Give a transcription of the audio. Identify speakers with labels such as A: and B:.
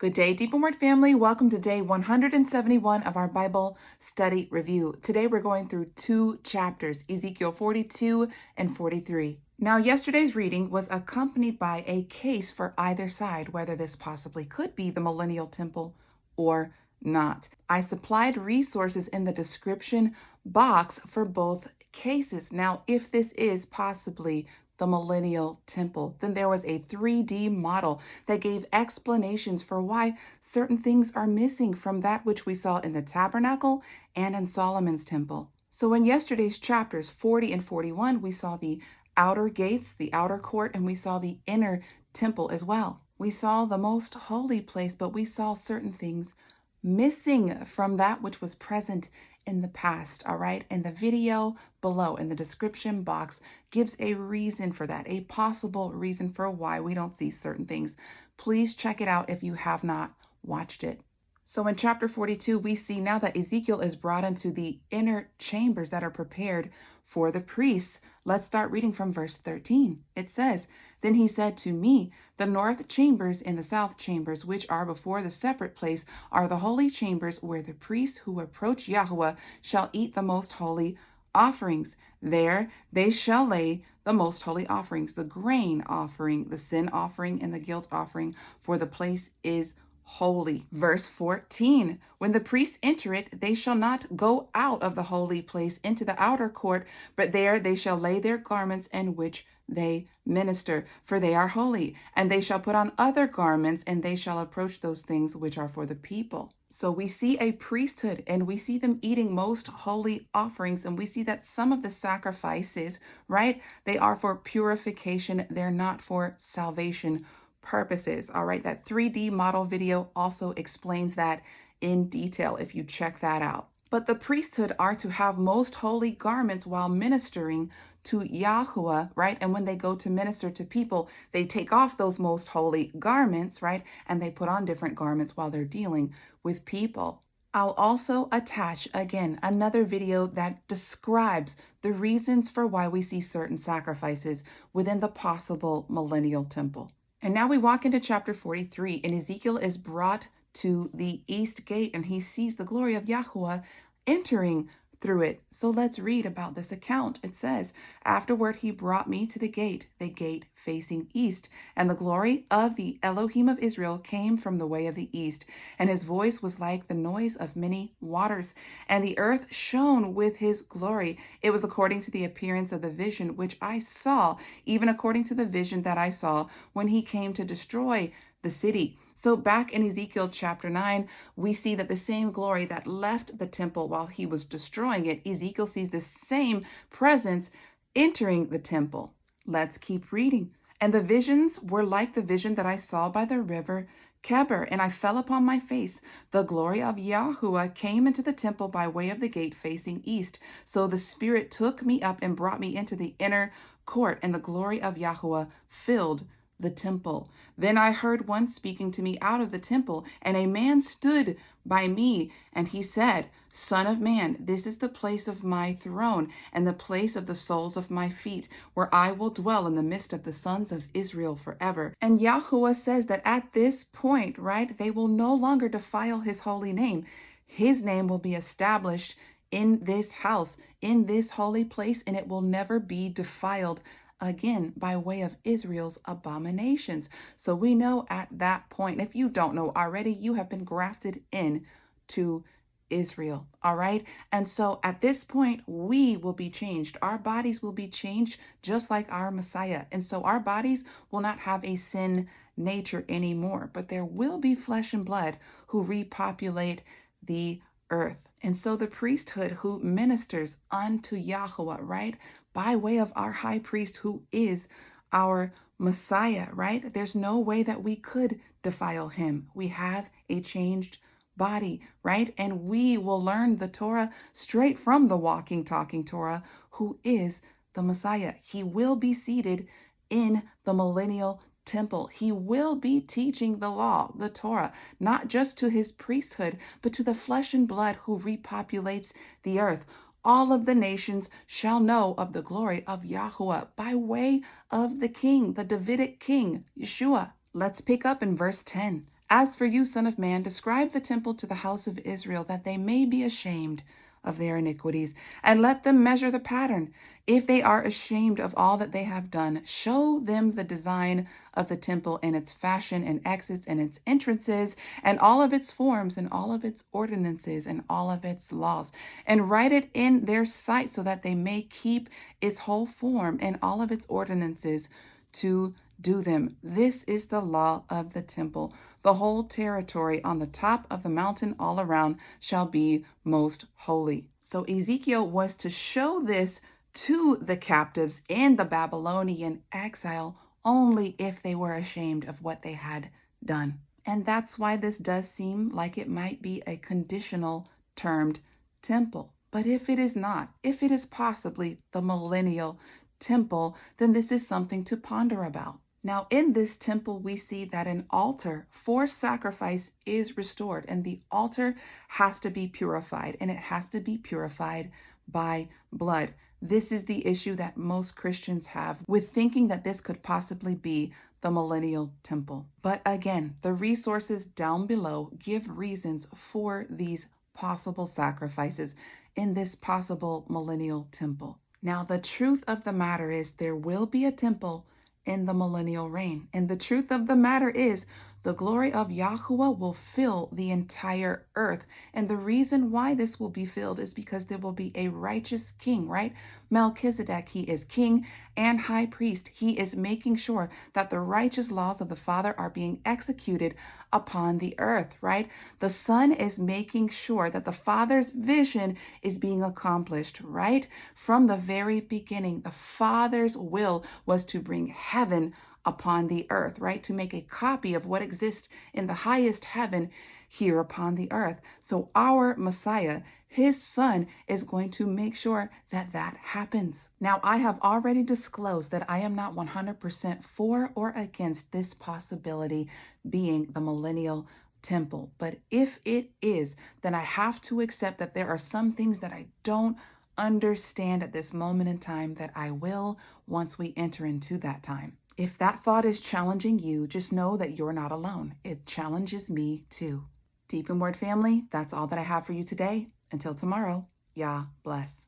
A: Good day, Deep and Word family. Welcome to day 171 of our Bible study review. Today we're going through two chapters, Ezekiel 42 and 43. Now, yesterday's reading was accompanied by a case for either side, whether this possibly could be the millennial temple or not. I supplied resources in the description box for both cases. Now, if this is possibly the millennial temple, then there was a 3D model that gave explanations for why certain things are missing from that which we saw in the tabernacle and in Solomon's temple. So in yesterday's chapters 40 and 41, we saw the outer gates, the outer court, and we saw the inner temple as well. We saw the most holy place, but we saw certain things missing from that which was present in the past, all right? And the video below in the description box gives a reason for that, a possible reason for why we don't see certain things. Please check it out if you have not watched it. So in chapter 42, we see now that Ezekiel is brought into the inner chambers that are prepared for the priests. Let's start reading from verse 13. It says, "Then he said to me, the north chambers and the south chambers, which are before the separate place, are the holy chambers where the priests who approach Yahweh shall eat the most holy offerings. There they shall lay the most holy offerings, the grain offering, the sin offering, and the guilt offering, for the place is holy." Verse 14, "When the priests enter it, they shall not go out of the holy place into the outer court, but there they shall lay their garments in which they minister, for they are holy. And they shall put on other garments, and they shall approach those things which are for the people." So we see a priesthood, and we see them eating most holy offerings, and we see that some of the sacrifices, right, they are for purification. They're not for salvation purposes. All right, that 3D model video also explains that in detail if you check that out. But the priesthood are to have most holy garments while ministering to Yahuwah, right? And when they go to minister to people, they take off those most holy garments, right? And they put on different garments while they're dealing with people. I'll also attach, again, another video that describes the reasons for why we see certain sacrifices within the possible millennial temple. And now we walk into chapter 43, and Ezekiel is brought to the east gate, and he sees the glory of Yahuwah entering through it. So let's read about this account. It says, "Afterward he brought me to the gate facing east, and the glory of the Elohim of Israel came from the way of the east, and his voice was like the noise of many waters, and the earth shone with his glory. It was according to the appearance of the vision which I saw, even according to the vision that I saw when he came to destroy the city." So back in Ezekiel chapter 9, we see that the same glory that left the temple while he was destroying it, Ezekiel sees the same presence entering the temple. Let's keep reading. "And the visions were like the vision that I saw by the river Kebar, and I fell upon my face. The glory of Yahuwah came into the temple by way of the gate facing east. So the Spirit took me up and brought me into the inner court, and the glory of Yahuwah filled the temple. Then I heard one speaking to me out of the temple, and a man stood by me, and he said, 'Son of man, this is the place of my throne, and the place of the soles of my feet, where I will dwell in the midst of the sons of Israel forever.'" And Yahuwah says that at this point, right, they will no longer defile his holy name. His name will be established in this house, in this holy place, and it will never be defiled again by way of Israel's abominations. So we know at that point, if you don't know already, you have been grafted in to Israel, all right? And so at this point, we will be changed. Our bodies will be changed just like our Messiah. And so our bodies will not have a sin nature anymore, but there will be flesh and blood who repopulate the earth. And so the priesthood who ministers unto Yahuwah, right, by way of our high priest who is our Messiah, right? There's no way that we could defile him. We have a changed body, right? And we will learn the Torah straight from the walking, talking Torah, who is the Messiah. He will be seated in the millennial temple. He will be teaching the law, the Torah, not just to his priesthood, but to the flesh and blood who repopulates the earth. All of the nations shall know of the glory of Yahuwah by way of the king, the Davidic king, Yeshua. Let's pick up in verse 10. As for you, son of man, describe the temple to the house of Israel, that they may be ashamed of their iniquities, and let them measure the pattern. If they are ashamed of all that they have done, show them the design of the temple and its fashion and exits and its entrances and all of its forms and all of its ordinances and all of its laws, and write it in their sight so that they may keep its whole form and all of its ordinances to do them. This is the law of the temple. The whole territory on the top of the mountain all around shall be most holy. So Ezekiel was to show this to the captives in the Babylonian exile only if they were ashamed of what they had done. And that's why this does seem like it might be a conditional termed temple. But if it is not, if it is possibly the millennial temple, then this is something to ponder about. Now, in this temple, we see that an altar for sacrifice is restored, and the altar has to be purified, and it has to be purified by blood. This is the issue that most Christians have with thinking that this could possibly be the millennial temple. But again, the resources down below give reasons for these possible sacrifices in this possible millennial temple. Now, the truth of the matter is there will be a temple in the millennial reign. And the truth of the matter is the glory of Yahuwah will fill the entire earth. And the reason why this will be filled is because there will be a righteous king, right? Melchizedek, he is king and high priest. He is making sure that the righteous laws of the Father are being executed upon the earth, right? The Son is making sure that the Father's vision is being accomplished, right? From the very beginning, the Father's will was to bring heaven upon the earth, right? To make a copy of what exists in the highest heaven here upon the earth. So our Messiah, his Son, is going to make sure that that happens. Now, I have already disclosed that I am not 100% for or against this possibility being the millennial temple. But if it is, then I have to accept that there are some things that I don't understand at this moment in time that I will once we enter into that time. If that thought is challenging you, just know that you're not alone. It challenges me too. Deep in Word family, that's all that I have for you today. Until tomorrow, Yah bless.